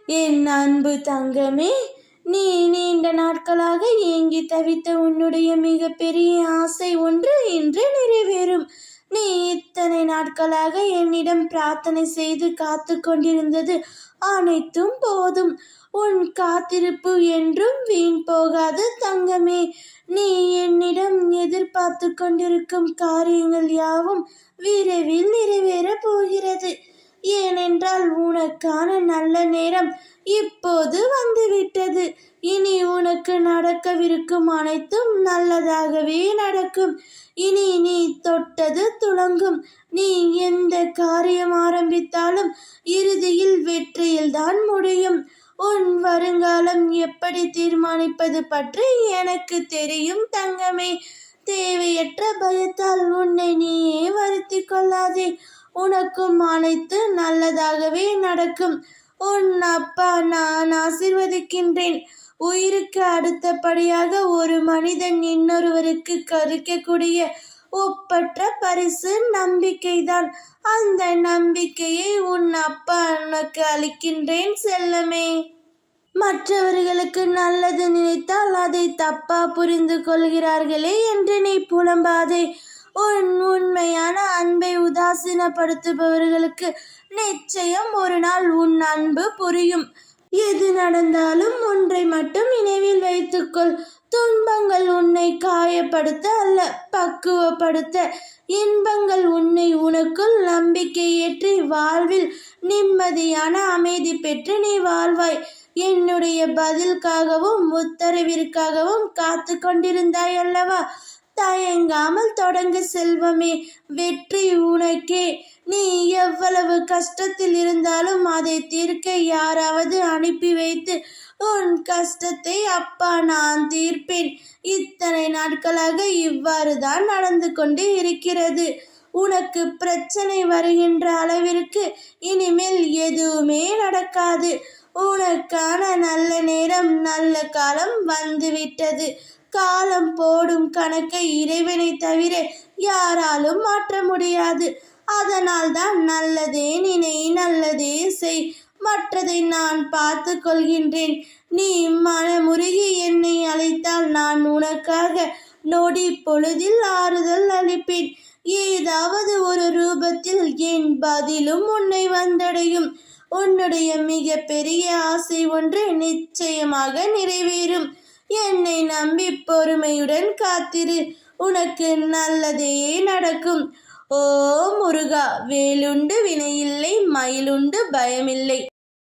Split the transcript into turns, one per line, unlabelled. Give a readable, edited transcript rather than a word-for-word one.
என் அன்பு தங்கமே, நீ நீண்ட நாட்களாக ஏங்கி தவித்த உன்னுடைய மிகப்பெரிய ஆசை ஒன்று இன்று நிறைவேறும். நீ இத்தனை நாட்களாக என்னிடம் பிரார்த்தனை செய்து காத்து கொண்டிருந்தது அனைத்தும் போதும். உன் காத்திருப்பு என்றும் வீண் போகாது தங்கமே. நீ என்னிடம் எதிர்பார்த்து கொண்டிருக்கும் காரியங்கள் யாவும் விரைவில் நிறைவேறப் போகிறது. ஏனென்றால் உனக்கான நல்ல நேரம் இப்போது வந்துவிட்டது. இனி உனக்கு நடக்கவிருக்கும் அனைத்தும் நல்லதாகவே நடக்கும். இனி நீ தொட்டது துலங்கும். நீ எந்த காரியம் ஆரம்பித்தாலும் இறுதியில் வெற்றியில்தான் முடியும். உன் வருங்காலம் எப்படி தீர்மானிப்பது பற்றி எனக்கு தெரியும் தங்கமே. தேவையற்ற பயத்தால் உன்னை நீயே வருத்திக் கொள்ளாதே. உனக்கும் அனைத்து நல்லதாகவே நடக்கும். உன் அப்பா நான் ஆசீர்வதிக்கின்றேன். உயிருக்கு அடுத்தபடியாக ஒரு மனிதன் இன்னொருவருக்கு கருக்கக்கூடிய ஒப்பற்ற பரிசு நம்பிக்கைதான். அந்த நம்பிக்கையை உன் அப்பா உனக்கு அளிக்கின்றேன் செல்லமே. மற்றவர்களுக்கு நல்லது நினைத்தால் அதை தப்பா புரிந்து கொள்கிறார்களே என்று நீ புலம்பாதே. உன் உண்மையான அன்பை உதாசீனப்படுத்துபவர்களுக்கு நிச்சயம் ஒரு நாள் உன் அன்பு புரியும். எது நடந்தாலும் ஒன்றை மட்டும் நினைவில் வைத்துக்கொள். துன்பங்கள் உன்னை காயப்படுத்த அல்ல, பக்குவப்படுத்த. இன்பங்கள் உன்னை உனக்குள் நம்பிக்கை ஏற்றி வாழ்வில் நிம்மதியான அமைதி பெற்று நீ வாழ்வாய். என்னுடைய பதிலுக்காகவும் உத்தரவிற்காகவும் காத்து கொண்டிருந்தாய் அல்லவா? தயங்காமல் தொடங்கு செல்வமே. வெற்றி உனக்கே. நீ எவ்வளவு கஷ்டத்தில் இருந்தாலும் அதை தீர்க்க யாராவது அனுப்பி வைத்து உன் கஷ்டத்தை அப்பா நான் தீர்ப்பேன். இத்தனை நாட்களாக இவ்வாறு தான் நடந்து கொண்டு இருக்கிறது. உனக்கு பிரச்சனை வருகின்ற அளவிற்கு இனிமேல் எதுவுமே நடக்காது. உனக்கான நல்ல நேரம் நல்ல காலம் வந்துவிட்டது. காலம் போடும் கணக்கை இறைவனை தவிர யாராலும் மாற்ற முடியாது. அதனால் தான் நல்லதே நினை, நல்லதே செய், மற்றதை நான் பார்த்து கொள்கின்றேன். நீ மனமுருகி என்னை அழைத்தால் நான் உனக்காக நொடி பொழுதில் ஆறுதல் அளிப்பேன். ஏதாவது ஒரு ரூபத்தில் என் பதிலும் உன்னை வந்தடையும். உன்னுடைய மிக பெரிய ஆசை ஒன்று நிச்சயமாக நிறைவேறும். என்னை நம்பி பொறுமையுடன் காத்திரு. உனக்கு நல்லதே நடக்கும். ஓ முருகா, வேலுண்டு வினையில்லை, மயிலுண்டு பயமில்லை.